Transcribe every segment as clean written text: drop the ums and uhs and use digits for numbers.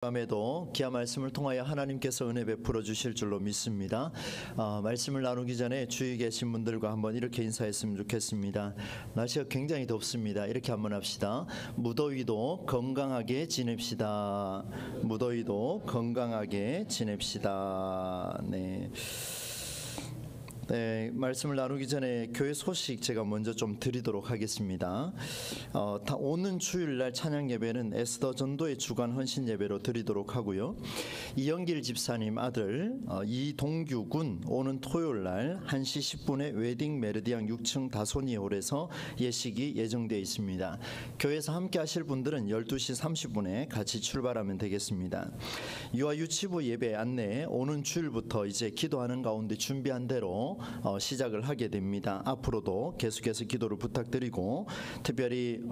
밤에도 귀한 말씀을 통하여 하나님께서 은혜 베풀어 주실 줄로 믿습니다. 말씀을 나누기 전에 주위에 계신 분들과 한번 이렇게 인사했으면 좋겠습니다. 날씨가 굉장히 덥습니다. 이렇게 한번 합시다. 무더위도 건강하게 지냅시다. 무더위도 건강하게 지냅시다. 네, 말씀을 나누기 전에 교회 소식 제가 먼저 좀 드리도록 하겠습니다. 오는 주일날 찬양 예배는 에스더 전도의 주간 헌신 예배로 드리도록 하고요. 이영길 집사님 아들 이동규 군 오는 토요일날 1시 10분에 웨딩 메르디앙 6층 다소니 홀에서 예식이 예정되어 있습니다. 교회에서 함께 하실 분들은 12시 30분에 같이 출발하면 되겠습니다. 유아 유치부 예배 안내 오는 주일부터 이제 기도하는 가운데 준비한 대로 시작을 하게 됩니다. 앞으로도 계속해서 기도를 부탁드리고, 특별히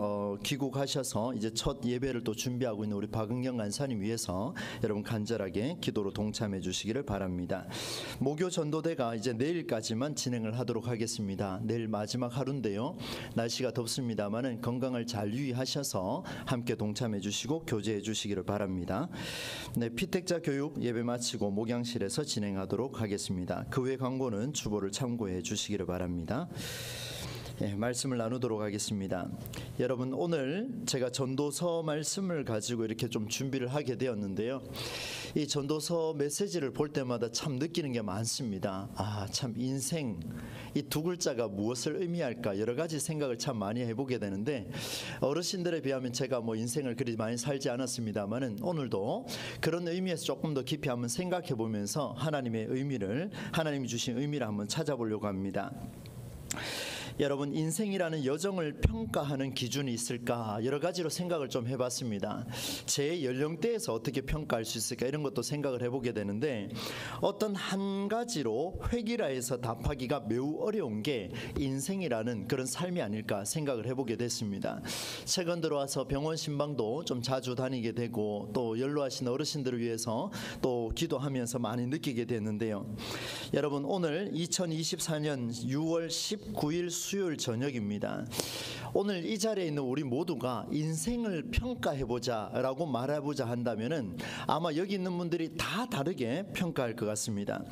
귀국하셔서 이제 첫 예배를 또 준비하고 있는 우리 박은경 간사님 위해서 여러분 간절하게 기도로 동참해 주시기를 바랍니다. 모교 전도대가 이제 내일까지만 진행을 하도록 하겠습니다. 내일 마지막 하루인데요, 날씨가 덥습니다만은 건강을 잘 유의하셔서 함께 동참해 주시고 교제해 주시기를 바랍니다. 네, 피택자 교육 예배 마치고 목양실에서 진행하도록 하겠습니다. 그 외 광고는 주보를 참고해 주시기를 바랍니다. 예, 말씀을 나누도록 하겠습니다. 여러분, 오늘 제가 전도서 말씀을 가지고 이렇게 좀 준비를 하게 되었는데요, 이 전도서 메시지를 볼 때마다 참 느끼는 게 많습니다. 참 인생, 이 두 글자가 무엇을 의미할까 여러 가지 생각을 참 많이 해보게 되는데, 어르신들에 비하면 제가 뭐 인생을 그리 많이 살지 않았습니다만은 오늘도 그런 의미에서 조금 더 깊이 한번 생각해 보면서 하나님의 의미를, 하나님이 주신 의미를 한번 찾아보려고 합니다. 여러분, 인생이라는 여정을 평가하는 기준이 있을까 여러 가지로 생각을 좀 해봤습니다. 제 연령대에서 어떻게 평가할 수 있을까 이런 것도 생각을 해보게 되는데, 어떤 한 가지로 획일화해서 답하기가 매우 어려운 게 인생이라는 그런 삶이 아닐까 생각을 해보게 됐습니다. 최근 들어와서 병원 신방도 좀 자주 다니게 되고, 또 연로하신 어르신들을 위해서 또 기도하면서 많이 느끼게 됐는데요. 여러분, 오늘 2024년 6월 19일 수요일 저녁입니다. 오늘 이 자리에 있는 우리 모두가 인생을 평가해보자 라고 말해보자 한다면은 아마 여기 있는 분들이 다 다르게 평가할 것 같습니다.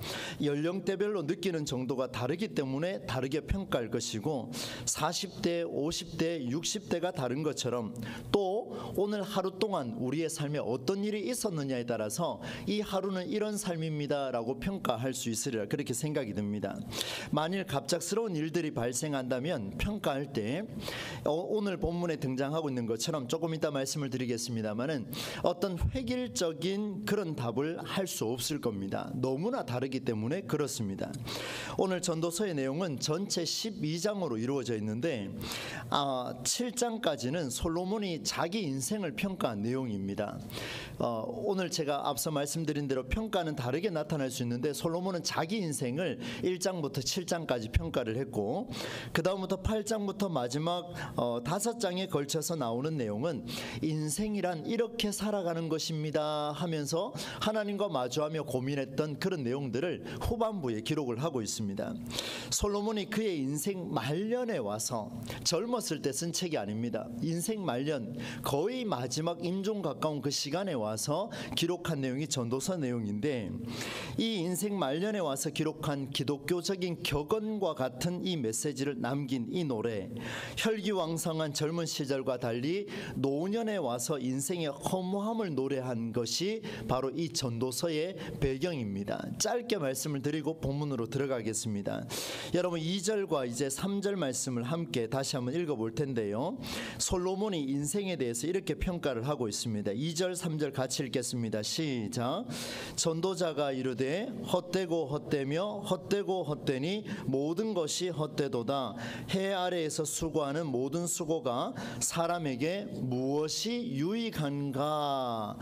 연령대별로 느끼는 정도가 다르기 때문에 다르게 평가할 것이고, 40대, 50대, 60대가 다른 것처럼 또 오늘 하루 동안 우리의 삶에 어떤 일이 있었느냐에 따라서 이 하루는 이런 삶입니다 라고 평가할 수 있으리라, 그렇게 생각이 듭니다. 만일 갑작스러운 일들이 발생한다면 평가할 때 오늘 본문에 등장하고 있는 것처럼 조금 이따 말씀을 드리겠습니다만은 어떤 획일적인 그런 답을 할 수 없을 겁니다. 너무나 다르기 때문에 그렇습니다. 오늘 전도서의 내용은 전체 12장으로 이루어져 있는데 7장까지는 솔로몬이 자기 인생을 평가한 내용입니다. 오늘 제가 앞서 말씀드린 대로 평가는 다르게 나타날 수 있는데, 솔로몬은 자기 인생을 1장부터 7장까지 평가를 했고, 그 다음부터 8장부터 마지막 5장에 걸쳐서 나오는 내용은 인생이란 이렇게 살아가는 것입니다 하면서 하나님과 마주하며 고민했던 그런 내용들을 후반부에 기록을 하고 있습니다. 솔로몬이 그의 인생 말년에 와서, 젊었을 때 쓴 책이 아닙니다. 인생 말년, 거의 마지막 임종 가까운 그 시간에 와서 기록한 내용이 전도서 내용인데, 이 인생 말년에 와서 기록한 기독교적인 격언과 같은 이 메시지를 남긴 이 노래, 혈기왕성한 젊은 시절과 달리 노년에 와서 인생의 허무함을 노래한 것이 바로 이 전도서의 배경입니다. 짧게 말씀을 드리고 본문으로 들어가겠습니다. 여러분, 2절과 이제 3절 말씀을 함께 다시 한번 읽어볼 텐데요, 솔로몬이 인생에 대해서 이렇게 평가를 하고 있습니다. 2절 3절 같이 읽겠습니다. 시작. 전도자가 이르되 헛되고 헛되며 헛되고 헛되니 모든 것이 헛되도다. 해 아래에서 수고하는 모든 수고가 사람에게 무엇이 유익한가.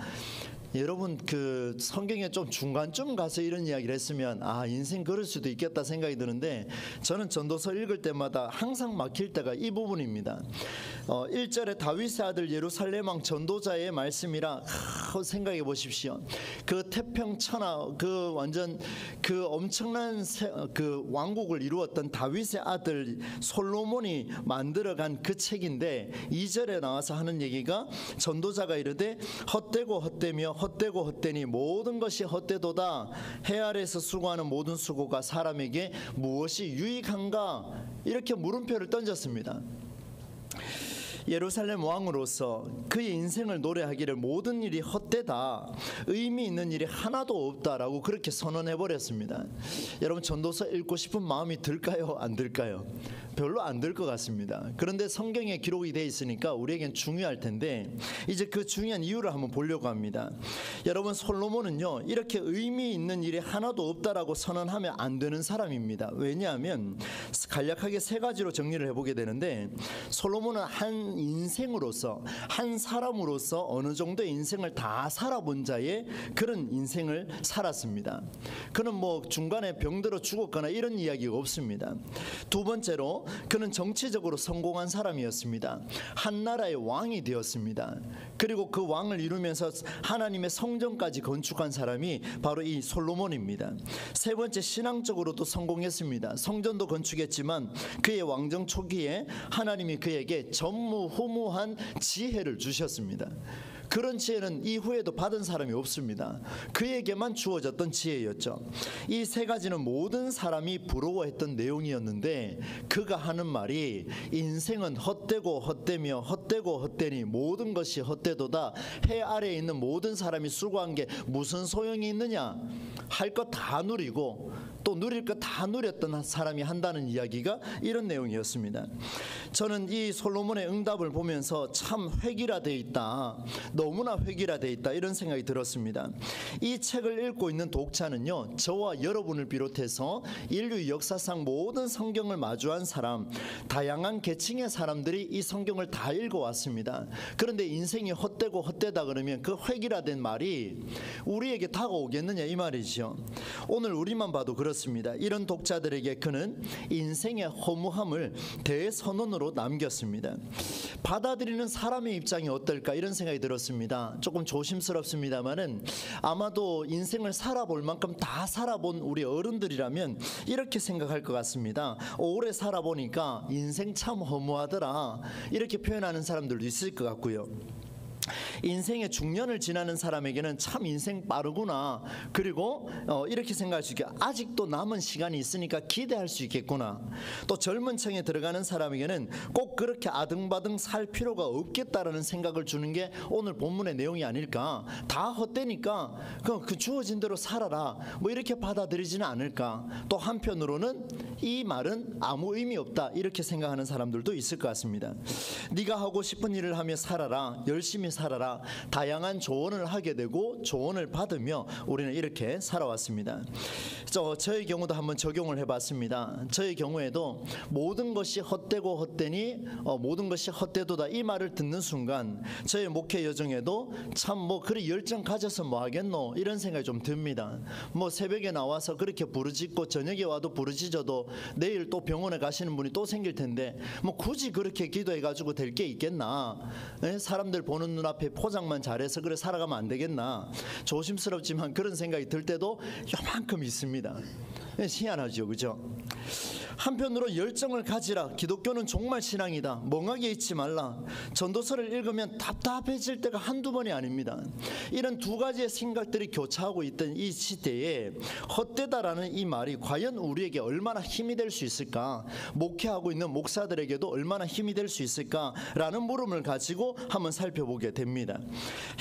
여러분, 그 성경에 좀 중간쯤 가서 이런 이야기를 했으면 인생 그럴 수도 있겠다 생각이 드는데, 저는 전도서 읽을 때마다 항상 막힐 때가 이 부분입니다. 1절에 다윗의 아들 예루살렘 왕 전도자의 말씀이라 생각해 보십시오. 그 태평천하 그 완전 그 엄청난 그 왕국을 이루었던 다윗의 아들 솔로몬이 만들어간 그 책인데 2절에 나와서 하는 얘기가 전도자가 이르되 헛되고 헛되며 헛되고 헛되니 모든 것이 헛되도다. 해 아래에서 수고하는 모든 수고가 사람에게 무엇이 유익한가? 이렇게 물음표를 던졌습니다. 예루살렘 왕으로서 그의 인생을 노래하기를 모든 일이 헛되다, 의미 있는 일이 하나도 없다라고 그렇게 선언해버렸습니다. 여러분, 전도서 읽고 싶은 마음이 들까요? 안 들까요? 별로 안 들 것 같습니다. 그런데 성경에 기록이 되어 있으니까 우리에겐 중요할 텐데 이제 그 중요한 이유를 한번 보려고 합니다. 여러분, 솔로몬은요 이렇게 의미 있는 일이 하나도 없다라고 선언하면 안 되는 사람입니다. 왜냐하면 간략하게 세 가지로 정리를 해보게 되는데, 솔로몬은 한 인생으로서, 한 사람으로서 어느 정도의 인생을 다 살아본 자의 그런 인생을 살았습니다. 그는 뭐 중간에 병들어 죽었거나 이런 이야기가 없습니다. 두 번째로 그는 정치적으로 성공한 사람이었습니다. 한 나라의 왕이 되었습니다. 그리고 그 왕을 이루면서 하나님의 성전까지 건축한 사람이 바로 이 솔로몬입니다. 세 번째, 신앙적으로도 성공했습니다. 성전도 건축했지만 그의 왕정 초기에 하나님이 그에게 전무후무한 지혜를 주셨습니다. 그런 지혜는 이후에도 받은 사람이 없습니다. 그에게만 주어졌던 지혜였죠. 이 세 가지는 모든 사람이 부러워했던 내용이었는데, 그가 하는 말이 인생은 헛되고 헛되며 헛되고 헛되니 모든 것이 헛되도다. 해 아래에 있는 모든 사람이 수고한 게 무슨 소용이 있느냐? 할 것 다 누리고 또 누릴 것 다 누렸던 사람이 한다는 이야기가 이런 내용이었습니다. 저는 이 솔로몬의 응답을 보면서 참 획일화되어 있다, 너무나 획일화되어 있다, 이런 생각이 들었습니다. 이 책을 읽고 있는 독자는요, 저와 여러분을 비롯해서 인류 역사상 모든 성경을 마주한 사람, 다양한 계층의 사람들이 이 성경을 다 읽어왔습니다. 그런데 인생이 헛되고 헛되다 그러면 그 획일화된 말이 우리에게 다가오겠느냐, 이 말이죠. 오늘 우리만 봐도 그렇습니다. 이런 독자들에게 그는 인생의 허무함을 대선언으로 남겼습니다. 받아들이는 사람의 입장이 어떨까, 이런 생각이 들었습니다. 조금 조심스럽습니다만은 아마도 인생을 살아볼 만큼 다 살아본 우리 어른들이라면 이렇게 생각할 것 같습니다. 오래 살아보니까 인생 참 허무하더라, 이렇게 표현하는 사람들도 있을 것 같고요. 인생의 중년을 지나는 사람에게는 참 인생 빠르구나, 그리고 이렇게 생각할 수 있게 아직도 남은 시간이 있으니까 기대할 수 있겠구나. 또 젊은 층에 들어가는 사람에게는 꼭 그렇게 아등바등 살 필요가 없겠다라는 생각을 주는 게 오늘 본문의 내용이 아닐까. 다 헛되니까 그 주어진 대로 살아라, 뭐 이렇게 받아들이지는 않을까. 또 한편으로는 이 말은 아무 의미 없다, 이렇게 생각하는 사람들도 있을 것 같습니다. 네가 하고 싶은 일을 하며 살아라, 열심히 살아라, 다양한 조언을 하게 되고 조언을 받으며 우리는 이렇게 살아왔습니다. 저의 경우도 한번 적용을 해봤습니다. 저의 경우에도 모든 것이 헛되고 헛되니 모든 것이 헛되도다, 이 말을 듣는 순간 저의 목회 여정에도 참 뭐 그리 열정 가져서 뭐 하겠노, 이런 생각이 좀 듭니다. 뭐 새벽에 나와서 그렇게 부르짖고 저녁에 와도 부르짖어도 내일 또 병원에 가시는 분이 또 생길 텐데 뭐 굳이 그렇게 기도해가지고 될 게 있겠나. 사람들 보는 눈앞에 포장만 잘해서 그래 살아가면 안 되겠나. 조심스럽지만 그런 생각이 들 때도 요만큼 있습니다. 희한하죠, 그죠? 한편으로 열정을 가지라, 기독교는 정말 신앙이다, 멍하게 있지 말라, 전도서를 읽으면 답답해질 때가 한두 번이 아닙니다. 이런 두 가지의 생각들이 교차하고 있던 이 시대에 헛되다라는 이 말이 과연 우리에게 얼마나 힘이 될 수 있을까, 목회하고 있는 목사들에게도 얼마나 힘이 될 수 있을까라는 물음을 가지고 한번 살펴보게 됩니다.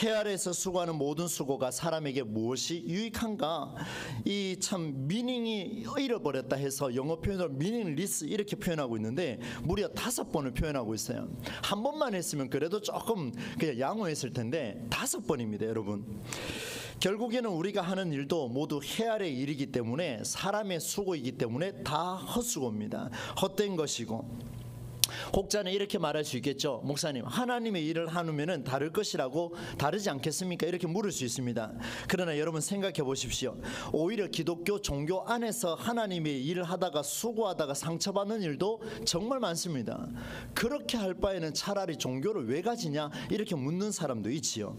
해 아래에서 수고하는 모든 수고가 사람에게 무엇이 유익한가. 이 참 미닝이 잃어버렸다 해서 영어 표현으로 meaningless 이렇게 표현하고 있는데 무려 5번을 표현하고 있어요. 한 번만 했으면 그래도 조금 그냥 양호했을 텐데 5번입니다, 여러분. 결국에는 우리가 하는 일도 모두 해 아래의 일이기 때문에, 사람의 수고이기 때문에 다 헛수고입니다. 헛된 것이고, 혹자는 이렇게 말할 수 있겠죠. 목사님, 하나님의 일을 하면은 다를 것이라고 다르지 않겠습니까? 이렇게 물을 수 있습니다. 그러나 여러분 생각해 보십시오. 오히려 기독교 종교 안에서 하나님의 일을 하다가 수고하다가 상처받는 일도 정말 많습니다. 그렇게 할 바에는 차라리 종교를 왜 가지냐 이렇게 묻는 사람도 있지요.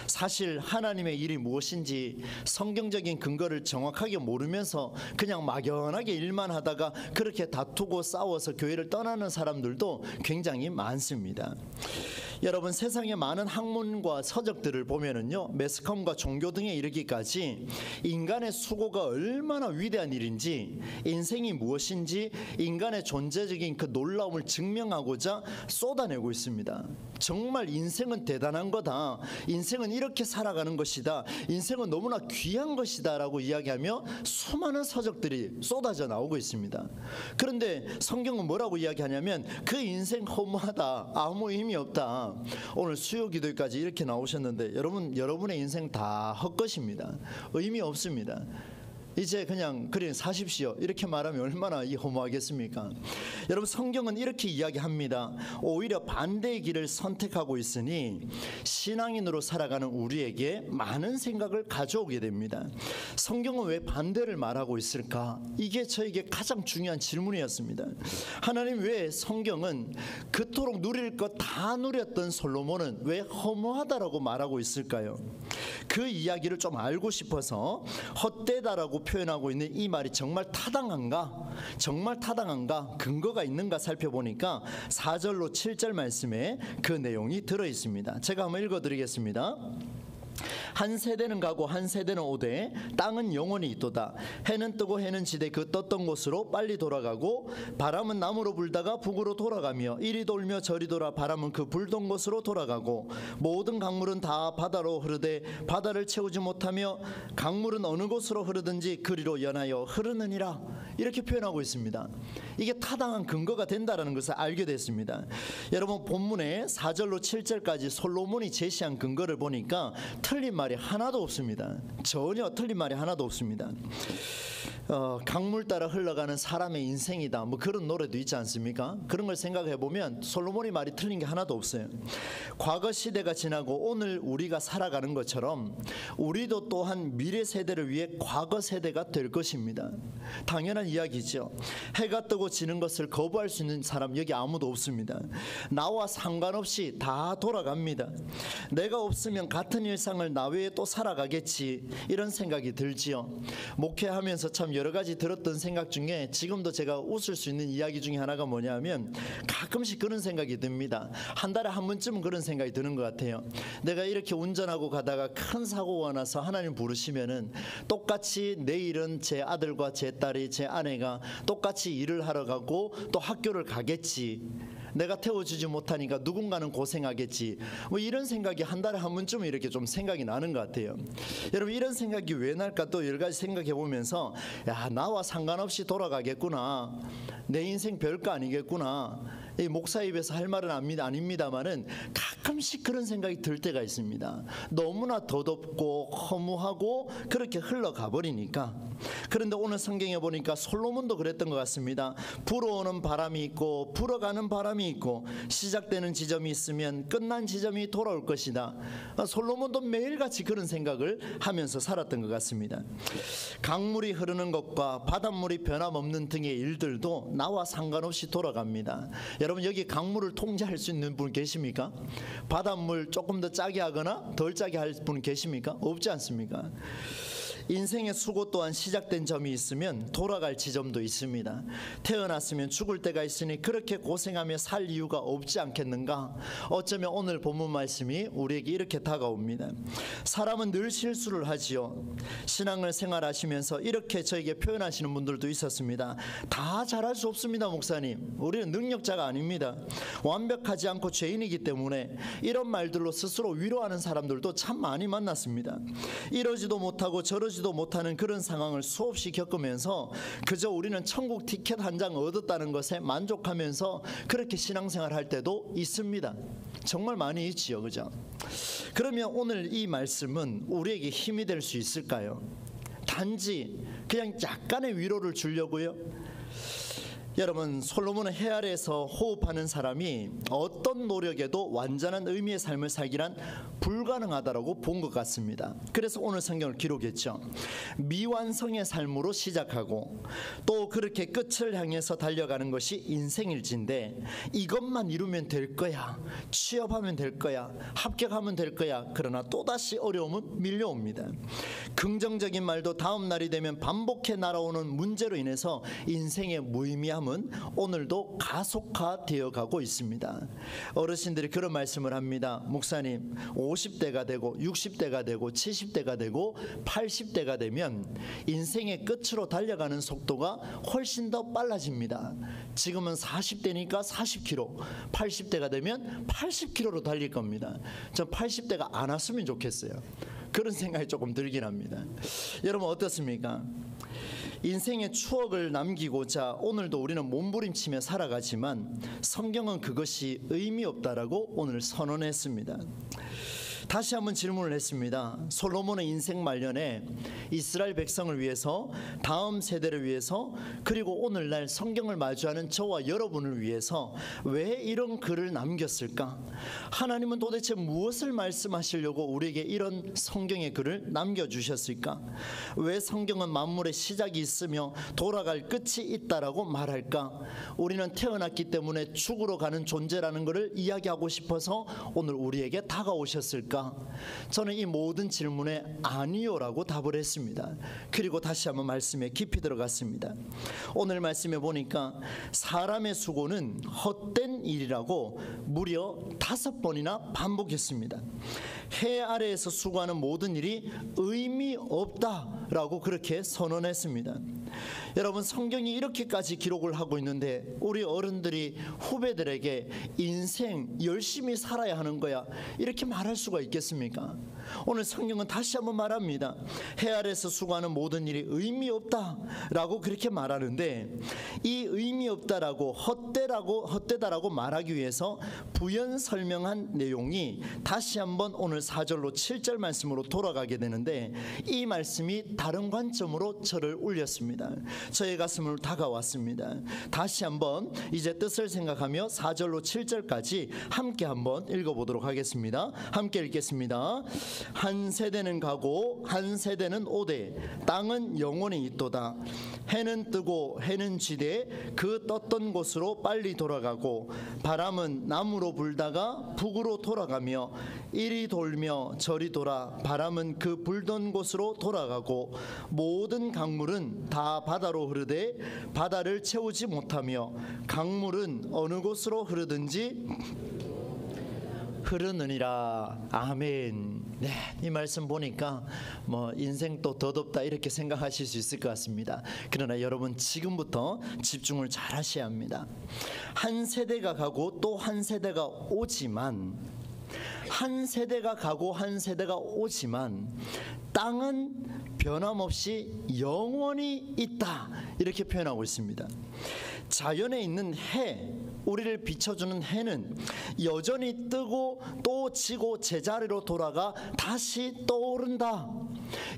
사실 하나님의 일이 무엇인지 성경적인 근거를 정확하게 모르면서 그냥 막연하게 일만 하다가 그렇게 다투고 싸워서 교회를 떠나는 사람들도 굉장히 많습니다. 여러분, 세상의 많은 학문과 서적들을 보면은요, 매스컴과 종교 등에 이르기까지 인간의 수고가 얼마나 위대한 일인지, 인생이 무엇인지 인간의 존재적인 그 놀라움을 증명하고자 쏟아내고 있습니다. 정말 인생은 대단한 거다, 인생은 이렇게 살아가는 것이다, 인생은 너무나 귀한 것이다 라고 이야기하며 수많은 서적들이 쏟아져 나오고 있습니다. 그런데 성경은 뭐라고 이야기하냐면 그 인생 허무하다, 아무 의미 없다. 오늘 수요 기도까지 이렇게 나오셨는데 여러분의 인생 다 헛것입니다. 의미 없습니다. 이제 그냥 사십시오 이렇게 말하면 얼마나 허무하겠습니까? 여러분, 성경은 이렇게 이야기합니다. 오히려 반대의 길을 선택하고 있으니 신앙인으로 살아가는 우리에게 많은 생각을 가져오게 됩니다. 성경은 왜 반대를 말하고 있을까? 이게 저에게 가장 중요한 질문이었습니다. 하나님, 왜 성경은 그토록 누릴 것 다 누렸던 솔로몬은 왜 허무하다라고 말하고 있을까요? 그 이야기를 좀 알고 싶어서 헛되다라고 표현하고 있는 이 말이 정말 타당한가? 근거가 있는가 살펴보니까 4절로 7절 말씀에 그 내용이 들어있습니다. 제가 한번 읽어드리겠습니다. 한 세대는 가고 한 세대는 오되 땅은 영원히 있도다. 해는 뜨고 해는 지되 그 떴던 곳으로 빨리 돌아가고 바람은 남으로 불다가 북으로 돌아가며 이리 돌며 저리 돌아 바람은 그 불던 곳으로 돌아가고 모든 강물은 다 바다로 흐르되 바다를 채우지 못하며 강물은 어느 곳으로 흐르든지 그리로 연하여 흐르느니라. 이렇게 표현하고 있습니다. 이게 타당한 근거가 된다는 것을 알게 됐습니다. 여러분, 본문에 4절로 7절까지 솔로몬이 제시한 근거를 보니까 틀린 말이 하나도 없습니다. 전혀 틀린 말이 하나도 없습니다. 강물 따라 흘러가는 사람의 인생이다, 뭐 그런 노래도 있지 않습니까? 그런 걸 생각해 보면 솔로몬이 말이 틀린 게 하나도 없어요. 과거 시대가 지나고 오늘 우리가 살아가는 것처럼 우리도 또한 미래 세대를 위해 과거 세대가 될 것입니다. 당연한 이야기죠. 해가 뜨고 지는 것을 거부할 수 있는 사람 여기 아무도 없습니다. 나와 상관없이 다 돌아갑니다. 내가 없으면 같은 일상을 나 외에 또 살아가겠지, 이런 생각이 들지요. 목회하면서 참 여러 가지 들었던 생각 중에 지금도 제가 웃을 수 있는 이야기 중에 하나가 뭐냐면 가끔씩 그런 생각이 듭니다. 한 달에 한 번쯤은 그런 생각이 드는 것 같아요. 내가 이렇게 운전하고 가다가 큰 사고가 나서 하나님 부르시면은 똑같이 내일은 제 아들과 제 딸이, 제 아내가 똑같이 일을 하러 가고 또 학교를 가겠지. 내가 태워주지 못하니까 누군가는 고생하겠지, 뭐 이런 생각이 한 달에 한 번쯤 이렇게 좀 생각이 나는 것 같아요. 여러분, 이런 생각이 왜 날까 또 여러 가지 생각해 보면서 야, 나와 상관없이 돌아가겠구나, 내 인생 별거 아니겠구나, 이 목사 입에서 할 말은 아닙니다만은 가끔씩 그런 생각이 들 때가 있습니다. 너무나 더덥고 허무하고 그렇게 흘러가 버리니까. 그런데 오늘 성경에 보니까 솔로몬도 그랬던 것 같습니다. 불어오는 바람이 있고 불어가는 바람이 있고 시작되는 지점이 있으면 끝난 지점이 돌아올 것이다. 솔로몬도 매일같이 그런 생각을 하면서 살았던 것 같습니다. 강물이 흐르는 것과 바닷물이 변함없는 등의 일들도 나와 상관없이 돌아갑니다. 여러분, 여기 강물을 통제할 수 있는 분 계십니까? 바닷물 조금 더 짜게 하거나 덜 짜게 할 분 계십니까? 없지 않습니까? 인생의 수고 또한 시작된 점이 있으면 돌아갈 지점도 있습니다. 태어났으면 죽을 때가 있으니 그렇게 고생하며 살 이유가 없지 않겠는가? 어쩌면 오늘 본문 말씀이 우리에게 이렇게 다가옵니다. 사람은 늘 실수를 하지요. 신앙을 생활하시면서 이렇게 저에게 표현하시는 분들도 있었습니다. 다 잘할 수 없습니다, 목사님. 우리는 능력자가 아닙니다. 완벽하지 않고 죄인이기 때문에, 이런 말들로 스스로 위로하는 사람들도 참 많이 만났습니다. 이러지도 못하고 저러지도 못하는 그런 상황을 수없이 겪으면서 그저 우리는 천국 티켓 한 장 얻었다는 것에 만족하면서 그렇게 신앙생활 할 때도 있습니다. 정말 많이 있지요, 그죠? 그러면 오늘 이 말씀은 우리에게 힘이 될 수 있을까요? 단지 그냥 약간의 위로를 주려고요? 여러분, 솔로몬은 해 아래에서 호흡하는 사람이 어떤 노력에도 완전한 의미의 삶을 살기란 불가능하다고 본 것 같습니다. 그래서 오늘 성경을 기록했죠. 미완성의 삶으로 시작하고 또 그렇게 끝을 향해서 달려가는 것이 인생일진데, 이것만 이루면 될 거야, 취업하면 될 거야, 합격하면 될 거야. 그러나 또다시 어려움은 밀려옵니다. 긍정적인 말도 다음 날이 되면 반복해 날아오는 문제로 인해서 인생의 무의미함 오늘도 가속화되어 가고 있습니다. 어르신들이 그런 말씀을 합니다. 목사님, 50대가 되고 60대가 되고 70대가 되고 80대가 되면 인생의 끝으로 달려가는 속도가 훨씬 더 빨라집니다. 지금은 40대니까 40km, 80대가 되면 80km로 달릴 겁니다. 전 80대가 안 왔으면 좋겠어요. 그런 생각이 조금 들긴 합니다. 여러분 어떻습니까? 인생의 추억을 남기고자 오늘도 우리는 몸부림치며 살아가지만 성경은 그것이 의미 없다라고 오늘 선언했습니다. 다시 한번 질문을 했습니다. 솔로몬의 인생 말년에 이스라엘 백성을 위해서, 다음 세대를 위해서, 그리고 오늘날 성경을 마주하는 저와 여러분을 위해서 왜 이런 글을 남겼을까? 하나님은 도대체 무엇을 말씀하시려고 우리에게 이런 성경의 글을 남겨주셨을까? 왜 성경은 만물의 시작이 있으며 돌아갈 끝이 있다라고 말할까? 우리는 태어났기 때문에 죽으러 가는 존재라는 것을 이야기하고 싶어서 오늘 우리에게 다가오셨을까? 저는 이 모든 질문에 아니요라고 답을 했습니다. 그리고 다시 한번 말씀에 깊이 들어갔습니다. 오늘 말씀에 보니까 사람의 수고는 헛된 일이라고 무려 5번이나 반복했습니다. 해 아래에서 수고하는 모든 일이 의미 없다라고 그렇게 선언했습니다. 여러분, 성경이 이렇게까지 기록을 하고 있는데 우리 어른들이 후배들에게 인생 열심히 살아야 하는 거야, 이렇게 말할 수가 있겠습니까? 오늘 성경은 다시 한번 말합니다. 해 아래에서 수고하는 모든 일이 의미 없다라고 그렇게 말하는데, 이 의미 없다라고 헛되다라고 말하기 위해서 부연 설명한 내용이 다시 한번 오늘 4절로 7절 말씀으로 돌아가게 되는데, 이 말씀이 다른 관점으로 저를 울렸습니다. 저의 가슴을 다가왔습니다. 다시 한번 이제 뜻을 생각하며 4절로 7절까지 함께 한번 읽어보도록 하겠습니다. 함께 읽겠습니다. 한 세대는 가고 한 세대는 오되 땅은 영원히 있도다. 해는 뜨고 해는 지되 그 떴던 곳으로 빨리 돌아가고, 바람은 남으로 불다가 북으로 돌아가며 이리 돌며 저리 돌아 바람은 그 불던 곳으로 돌아가고, 모든 강물은 다 바다로 흐르되 바다를 채우지 못하며 강물은 어느 곳으로 흐르든지 흐르느니라. 아멘. 네, 이 말씀 보니까 인생 또 더덥다 이렇게 생각하실 수 있을 것 같습니다. 그러나 여러분, 지금부터 집중을 잘 하셔야 합니다. 한 세대가 가고 또 한 세대가 오지만, 한 세대가 가고 한 세대가 오지만 땅은 변함없이 영원히 있다, 이렇게 표현하고 있습니다. 자연에 있는 해, 우리를 비춰주는 해는 여전히 뜨고 또 지고 제자리로 돌아가 다시 떠오른다.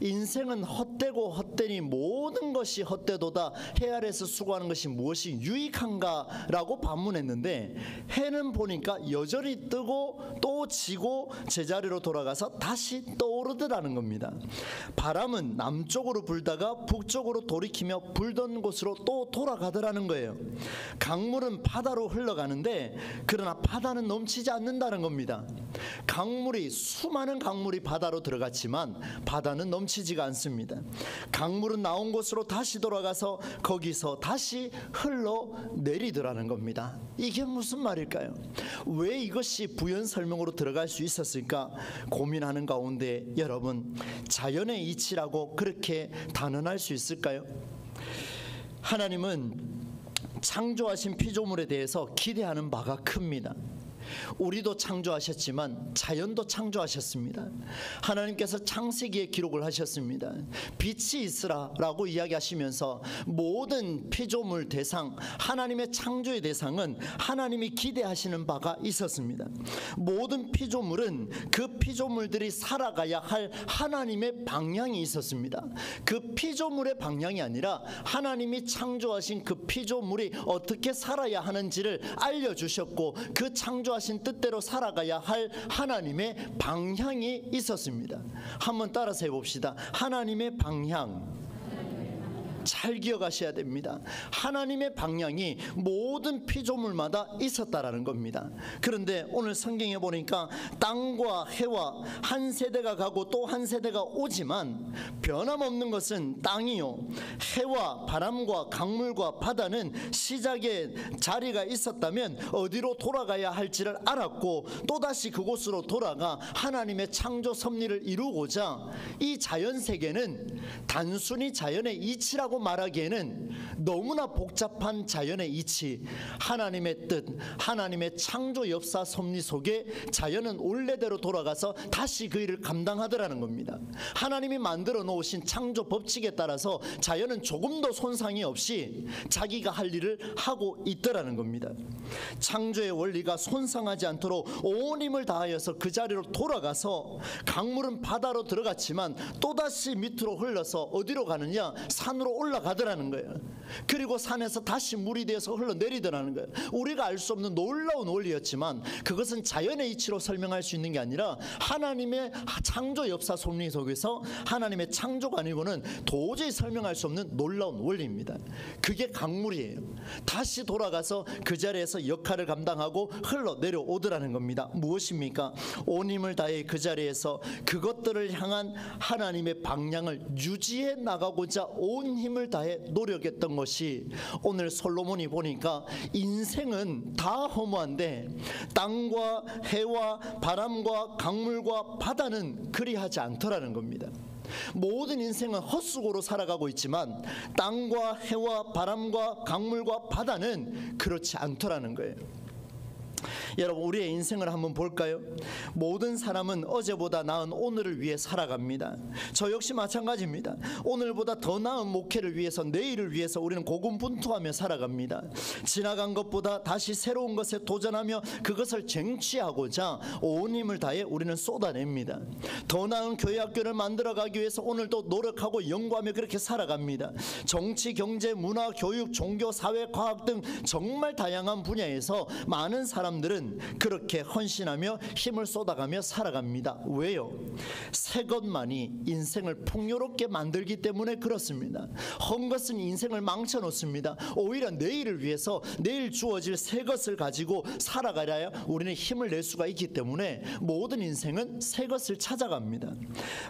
인생은 헛되고 헛되니 모든 것이 헛되도다. 해 아래에서 수고하는 것이 무엇이 유익한가? 라고 반문했는데, 해는 보니까 여전히 뜨고 또 지고 제자리로 돌아가서 다시 떠오르더라는 겁니다. 바람은 남쪽으로 불다가 북쪽으로 돌이키며 불던 곳으로 또 돌아가더라는 거예요. 강물은 바다로 흘러가는데 그러나 바다는 넘치지 않는다는 겁니다. 수많은 강물이 바다로 들어갔지만 바다는 넘치지가 않습니다. 강물은 나온 곳으로 다시 돌아가서 거기서 다시 흘러내리더라는 겁니다. 이게 무슨 말일까요? 왜 이것이 부연 설명으로 들어갈 수 있었을까 고민하는 가운데, 여러분, 자연의 이치라고 그렇게 단언할 수 있을까요? 하나님은 창조하신 피조물에 대해서 기대하는 바가 큽니다. 우리도 창조하셨지만 자연도 창조하셨습니다. 하나님께서 창세기에 기록을 하셨습니다. 빛이 있으라 라고 이야기하시면서 모든 피조물 대상, 하나님의 창조의 대상은 하나님이 기대하시는 바가 있었습니다. 모든 피조물은 그 피조물들이 살아가야 할 하나님의 방향이 있었습니다. 그 피조물의 방향이 아니라 하나님이 창조하신 그 피조물이 어떻게 살아야 하는지를 알려주셨고, 그 창조하신 뜻대로 살아가야 할 하나님의 방향이 있었습니다. 한번 따라서 해봅시다. 하나님의 방향. 잘 기억하셔야 됩니다. 하나님의 방향이 모든 피조물마다 있었다라는 겁니다. 그런데 오늘 성경에 보니까 땅과 해와 한 세대가 가고 또 한 세대가 오지만 변함없는 것은 땅이요, 해와 바람과 강물과 바다는 시작에 자리가 있었다면 어디로 돌아가야 할지를 알았고, 또다시 그곳으로 돌아가 하나님의 창조 섭리를 이루고자 이 자연세계는 단순히 자연의 이치라고 말하기에는 너무나 복잡한 자연의 이치, 하나님의 뜻, 하나님의 창조 역사 섭리 속에 자연은 원래대로 돌아가서 다시 그 일을 감당하더라는 겁니다. 하나님이 만들어 놓으신 창조 법칙에 따라서 자연은 조금도 손상이 없이 자기가 할 일을 하고 있더라는 겁니다. 창조의 원리가 손상하지 않도록 온 힘을 다하여서 그 자리로 돌아가서, 강물은 바다로 들어갔지만 또다시 밑으로 흘러서 어디로 가느냐? 산으로 올라가더라는 거예요. 그리고 산에서 다시 물이 되어서 흘러내리더라는 거예요. 우리가 알 수 없는 놀라운 원리였지만 그것은 자연의 이치로 설명할 수 있는 게 아니라 하나님의 창조 역사 섭리 속에서 하나님의 창조가 아니고는 도저히 설명할 수 없는 놀라운 원리입니다. 그게 강물이에요. 다시 돌아가서 그 자리에서 역할을 감당하고 흘러내려오더라는 겁니다. 무엇입니까? 온 힘을 다해 그 자리에서 그것들을 향한 하나님의 방향을 유지해 나가고자 온 힘을 다해 노력했던 것이, 오늘 솔로몬이 보니까 인생은 다 허무한데 땅과 해와 바람과 강물과 바다는 그리하지 않더라는 겁니다. 모든 인생은 헛수고로 살아가고 있지만 땅과 해와 바람과 강물과 바다는 그렇지 않더라는 거예요. 여러분, 우리의 인생을 한번 볼까요? 모든 사람은 어제보다 나은 오늘을 위해 살아갑니다. 저 역시 마찬가지입니다. 오늘보다 더 나은 목회를 위해서, 내일을 위해서 우리는 고군분투하며 살아갑니다. 지나간 것보다 다시 새로운 것에 도전하며 그것을 쟁취하고자 온 힘을 다해 우리는 쏟아냅니다. 더 나은 교회 학교를 만들어가기 위해서 오늘도 노력하고 연구하며 그렇게 살아갑니다. 정치, 경제, 문화, 교육, 종교, 사회, 과학 등 정말 다양한 분야에서 많은 사람들은 그렇게 헌신하며 힘을 쏟아가며 살아갑니다. 왜요? 새 것만이 인생을 풍요롭게 만들기 때문에 그렇습니다. 헛 것은 인생을 망쳐놓습니다. 오히려 내일을 위해서 내일 주어질 새 것을 가지고 살아가야 우리는 힘을 낼 수가 있기 때문에 모든 인생은 새 것을 찾아갑니다.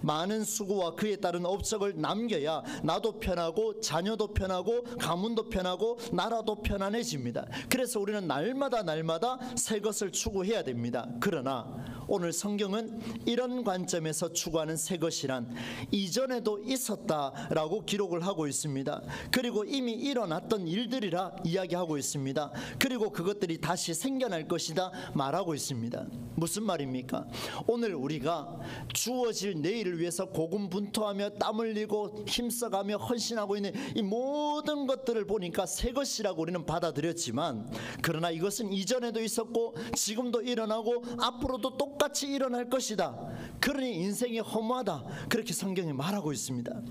많은 수고와 그에 따른 업적을 남겨야 나도 편하고 자녀도 편하고 가문도 편하고 나라도 편안해집니다. 그래서 우리는 날마다 새 것을 추구해야 됩니다. 그러나 오늘 성경은 이런 관점에서 추구하는 새 것이란 이전에도 있었다라고 기록을 하고 있습니다. 그리고 이미 일어났던 일들이라 이야기하고 있습니다. 그리고 그것들이 다시 생겨날 것이다 말하고 있습니다. 무슨 말입니까? 오늘 우리가 주어질 내일을 위해서 고군분투하며 땀 흘리고 힘써가며 헌신하고 있는 이 모든 것들을 보니까 새 것이라고 우리는 받아들였지만, 그러나 이것은 이전에도 있었고 지금도 일어나고 앞으로도 똑같이 일어날 것이다. 그러니 인생이 허무하다, 그렇게 성경이 말하고 있습니다.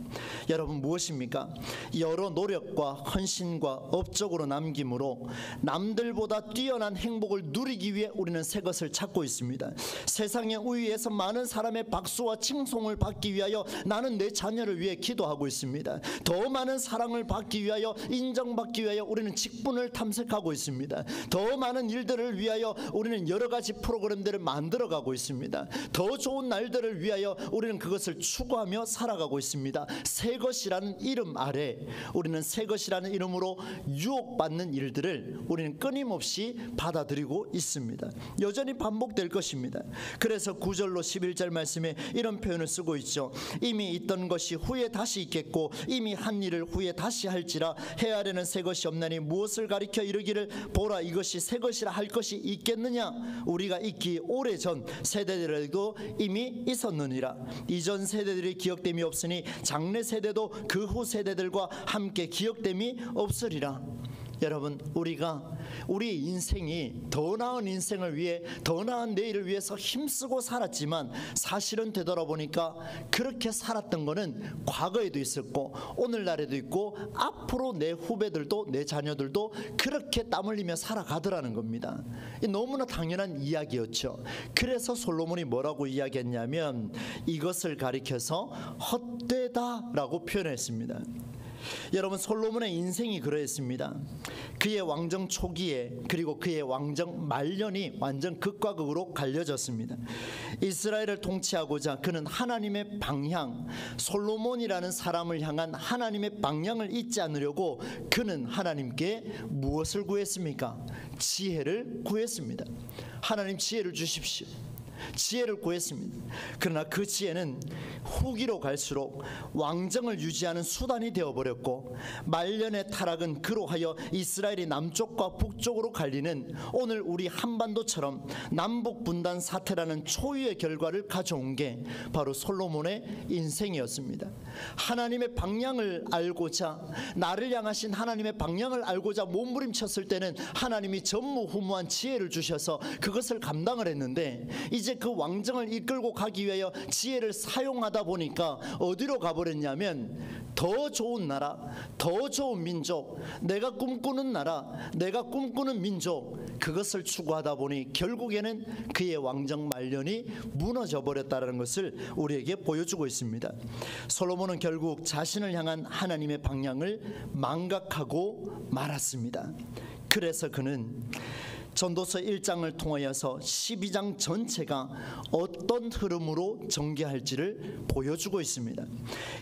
여러분, 무엇입니까? 여러 노력과 헌신과 업적으로 남김으로 남들보다 뛰어난 행복을 누리기 위해 우리는 새 것을 찾고 있습니다. 세상의 우위에서 많은 사람의 박수와 칭송을 받기 위하여 나는 내 자녀를 위해 기도하고 있습니다. 더 많은 사랑을 받기 위하여, 인정받기 위하여 우리는 직분을 탐색하고 있습니다. 더 많은 일들을 위하여 우리는 여러 가지 프로그램들을 만들어가고 살아가고 있습니다. 더 좋은 날들을 위하여 우리는 그것을 추구하며 살아가고 있습니다. 새 것이라는 이름 아래 우리는 새 것이라는 이름으로 유혹받는 일들을 우리는 끊임없이 받아들이고 있습니다. 여전히 반복될 것입니다. 그래서 9절로 11절 말씀에 이런 표현을 쓰고 있죠. 이미 있던 것이 후에 다시 있겠고 이미 한 일을 후에 다시 할지라 해 아래는 새 것이 없나니 무엇을 가리켜 이르기를 보라 이것이 새 것이라 할 것이 있겠느냐. 우리가 있기 오래전 세대들에도 이미 있었느니라. 이전 세대들이 기억됨이 없으니 장래 세대도 그 후 세대들과 함께 기억됨이 없으리라. 여러분, 우리 인생이 더 나은 인생을 위해 더 나은 내일을 위해서 힘쓰고 살았지만 사실은 되돌아보니까 그렇게 살았던 거는 과거에도 있었고 오늘날에도 있고 앞으로 내 후배들도 내 자녀들도 그렇게 땀 흘리며 살아가더라는 겁니다. 너무나 당연한 이야기였죠. 그래서 솔로몬이 뭐라고 이야기했냐면 이것을 가리켜서 헛되다라고 표현했습니다. 여러분, 솔로몬의 인생이 그러했습니다. 그의 왕정 초기에 그리고 그의 왕정 말년이 완전 극과 극으로 갈려졌습니다. 이스라엘을 통치하고자 그는 하나님의 방향, 솔로몬이라는 사람을 향한 하나님의 방향을 잊지 않으려고 그는 하나님께 무엇을 구했습니까? 지혜를 구했습니다. 하나님 지혜를 주십시오. 지혜를 구했습니다. 그러나 그 지혜는 후기로 갈수록 왕정을 유지하는 수단이 되어버렸고 말년의 타락은 그로 하여 이스라엘이 남쪽과 북쪽으로 갈리는 오늘 우리 한반도처럼 남북 분단 사태라는 초유의 결과를 가져온 게 바로 솔로몬의 인생이었습니다. 하나님의 방향을 알고자 나를 향하신 하나님의 방향을 알고자 몸부림쳤을 때는 하나님이 전무후무한 지혜를 주셔서 그것을 감당을 했는데 이제 그 왕정을 이끌고 가기 위하여 지혜를 사용하다 보니까 어디로 가버렸냐면 더 좋은 나라, 더 좋은 민족, 내가 꿈꾸는 나라, 내가 꿈꾸는 민족, 그것을 추구하다 보니 결국에는 그의 왕정 말년이 무너져 버렸다는 것을 우리에게 보여주고 있습니다. 솔로몬은 결국 자신을 향한 하나님의 방향을 망각하고 말았습니다. 그래서 그는 전도서 1장을 통하여서 12장 전체가 어떤 흐름으로 전개할지를 보여주고 있습니다.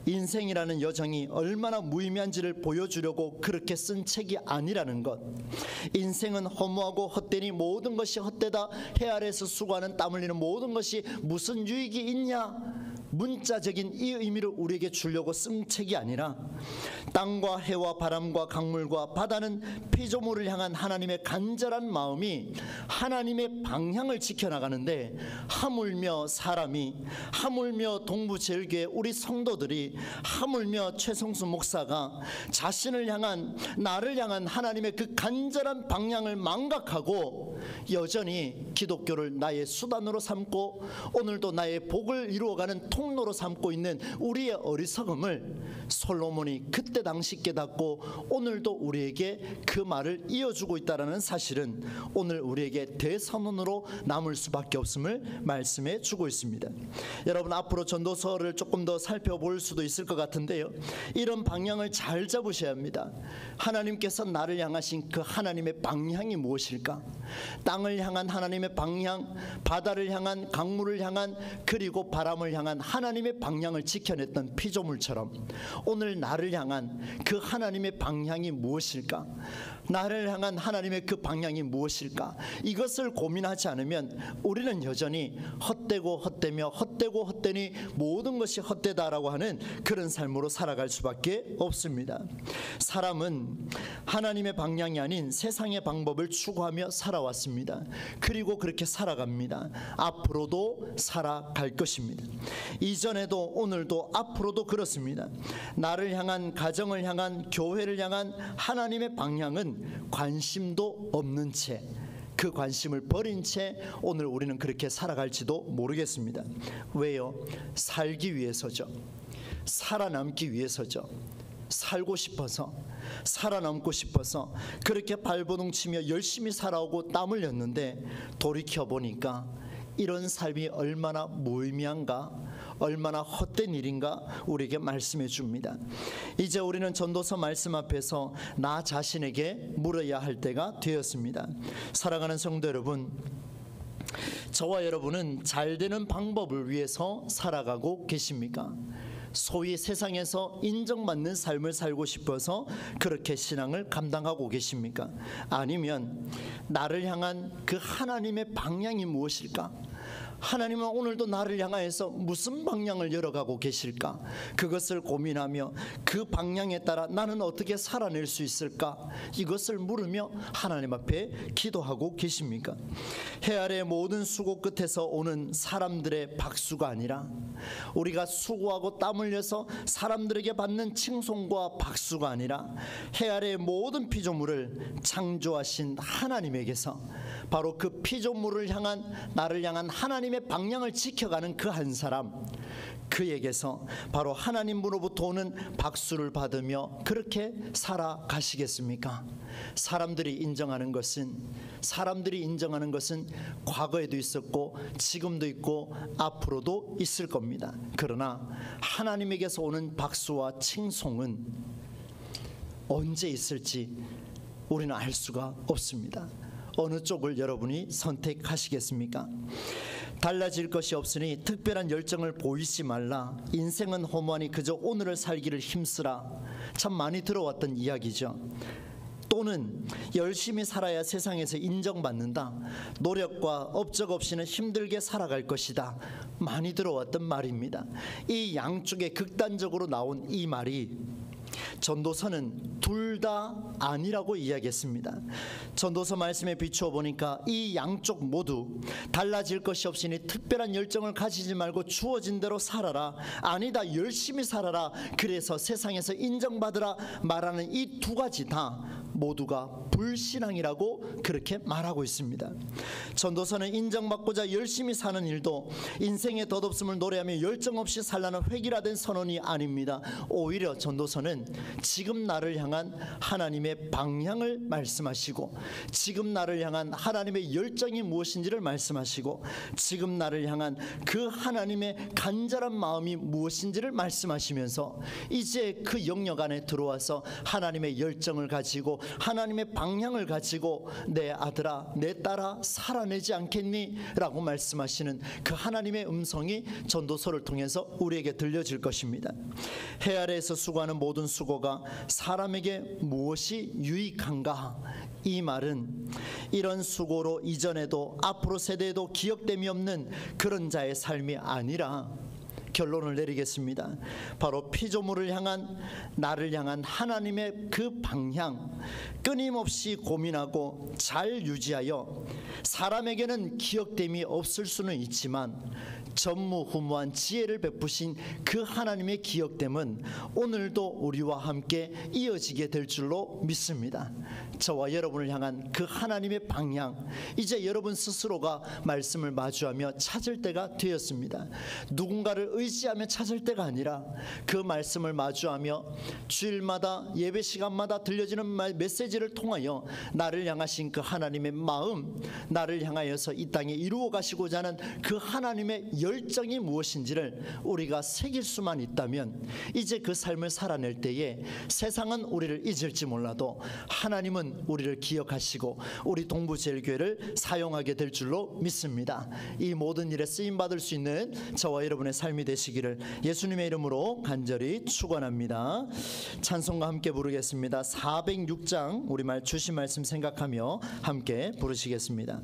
인생이라는 여정이 얼마나 무의미한지를 보여주려고 그렇게 쓴 책이 아니라는 것. 인생은 허무하고 헛되니 모든 것이 헛되다. 해 아래에서 수고하는 땀 흘리는 모든 것이 무슨 유익이 있냐. 문자적인 이 의미를 우리에게 주려고 쓴 책이 아니라 땅과 해와 바람과 강물과 바다는 피조물을 향한 하나님의 간절한 마음이 하나님의 방향을 지켜나가는데 하물며 사람이, 하물며 동부제일교회 우리 성도들이, 하물며 최성수 목사가 자신을 향한, 나를 향한 하나님의 그 간절한 방향을 망각하고 여전히 기독교를 나의 수단으로 삼고 오늘도 나의 복을 이루어가는 통로로 삼고 있는 우리의 어리석음을 솔로몬이 그때 당시 깨닫고 오늘도 우리에게 그 말을 이어주고 있다는 사실은 오늘 우리에게 대선언으로 남을 수밖에 없음을 말씀해 주고 있습니다. 여러분, 앞으로 전도서를 조금 더 살펴볼 수도 있을 것 같은데요, 이런 방향을 잘 잡으셔야 합니다. 하나님께서 나를 향하신 그 하나님의 방향이 무엇일까? 땅을 향한 하나님의 방향, 바다를 향한, 강물을 향한, 그리고 바람을 향한 하나님의 방향을 지켜냈던 피조물처럼 오늘 나를 향한 그 하나님의 방향이 무엇일까? 나를 향한 하나님의 그 방향이 무엇일까? 이것을 고민하지 않으면 우리는 여전히 헛되고 헛되며 헛되고 헛되니 모든 것이 헛되다라고 하는 그런 삶으로 살아갈 수밖에 없습니다. 사람은 하나님의 방향이 아닌 세상의 방법을 추구하며 살아왔습니다. 그리고 그렇게 살아갑니다. 앞으로도 살아갈 것입니다. 이전에도 오늘도 앞으로도 그렇습니다. 나를 향한, 가정을 향한, 교회를 향한 하나님의 방향은 관심도 없는 채, 그 관심을 버린 채 오늘 우리는 그렇게 살아갈지도 모르겠습니다. 왜요? 살기 위해서죠. 살아남기 위해서죠. 살고 싶어서, 살아남고 싶어서 그렇게 발버둥치며 열심히 살아오고 땀 흘렸는데 돌이켜보니까 이런 삶이 얼마나 무의미한가, 얼마나 헛된 일인가 우리에게 말씀해 줍니다. 이제 우리는 전도서 말씀 앞에서 나 자신에게 물어야 할 때가 되었습니다. 사랑하는 성도 여러분, 저와 여러분은 잘 되는 방법을 위해서 살아가고 계십니까? 소위 세상에서 인정받는 삶을 살고 싶어서 그렇게 신앙을 감당하고 계십니까? 아니면 나를 향한 그 하나님의 방향이 무엇일까? 하나님은 오늘도 나를 향하여서 무슨 방향을 열어가고 계실까? 그것을 고민하며 그 방향에 따라 나는 어떻게 살아낼 수 있을까? 이것을 물으며 하나님 앞에 기도하고 계십니까? 해 아래 모든 수고 끝에서 오는 사람들의 박수가 아니라 우리가 수고하고 땀 흘려서 사람들에게 받는 칭송과 박수가 아니라 해 아래 모든 피조물을 창조하신 하나님에게서 바로 그 피조물을 향한 나를 향한 하나님의 방향을 지켜가는 그 한 사람, 그에게서 바로 하나님으로부터 오는 박수를 받으며 그렇게 살아가시겠습니까? 사람들이 인정하는 것은 과거에도 있었고 지금도 있고 앞으로도 있을 겁니다. 그러나 하나님에게서 오는 박수와 칭송은 언제 있을지 우리는 알 수가 없습니다. 어느 쪽을 여러분이 선택하시겠습니까? 달라질 것이 없으니 특별한 열정을 보이지 말라. 인생은 허무하니 그저 오늘을 살기를 힘쓰라. 참 많이 들어왔던 이야기죠. 또는 열심히 살아야 세상에서 인정받는다. 노력과 업적 없이는 힘들게 살아갈 것이다. 많이 들어왔던 말입니다. 이 양쪽에 극단적으로 나온 이 말이 전도서는 둘 다 아니라고 이야기했습니다. 전도서 말씀에 비추어 보니까 이 양쪽 모두 달라질 것이 없으니 특별한 열정을 가지지 말고 주어진 대로 살아라. 아니다, 열심히 살아라. 그래서 세상에서 인정받으라 말하는 이 두 가지 다 모두가 불신앙이라고 그렇게 말하고 있습니다. 전도서는 인정받고자 열심히 사는 일도 인생의 덧없음을 노래하며 열정 없이 살라는 획일화된 선언이 아닙니다. 오히려 전도서는 지금 나를 향한 하나님의 방향을 말씀하시고, 지금 나를 향한 하나님의 열정이 무엇인지를 말씀하시고, 지금 나를 향한 그 하나님의 간절한 마음이 무엇인지를 말씀하시면서 이제 그 영역 안에 들어와서 하나님의 열정을 가지고 하나님의 방향을 가지고 내 아들아 내 딸아 살아내지 않겠니? 라고 말씀하시는 그 하나님의 음성이 전도서를 통해서 우리에게 들려질 것입니다. 해 아래에서 수고하는 모든 수고가 사람에게 무엇이 유익한가? 이 말은 이런 수고로 이전에도 앞으로 세대에도 기억됨이 없는 그런 자의 삶이 아니라 결론을 내리겠습니다. 바로 피조물을 향한 나를 향한 하나님의 그 방향, 끊임없이 고민하고 잘 유지하여 사람에게는 기억됨이 없을 수는 있지만 전무후무한 지혜를 베푸신 그 하나님의 기억됨은 오늘도 우리와 함께 이어지게 될 줄로 믿습니다. 저와 여러분을 향한 그 하나님의 방향, 이제 여러분 스스로가 말씀을 마주하며 찾을 때가 되었습니다. 누군가를 의지하며 찾을 때가 아니라 그 말씀을 마주하며 주일마다 예배 시간마다 들려지는 메시지를 통하여 나를 향하신 그 하나님의 마음, 나를 향하여서 이 땅에 이루어 가시고자 하는 그 하나님의 열정이 무엇인지를 우리가 새길 수만 있다면 이제 그 삶을 살아낼 때에 세상은 우리를 잊을지 몰라도 하나님은 우리를 기억하시고 우리 동부제일교회를 사용하게 될 줄로 믿습니다. 이 모든 일에 쓰임받을 수 있는 저와 여러분의 삶이 되시기를 예수님의 이름으로 간절히 축원합니다. 찬송과 함께 부르겠습니다. 406장 우리말 주신 말씀 생각하며 함께 부르시겠습니다.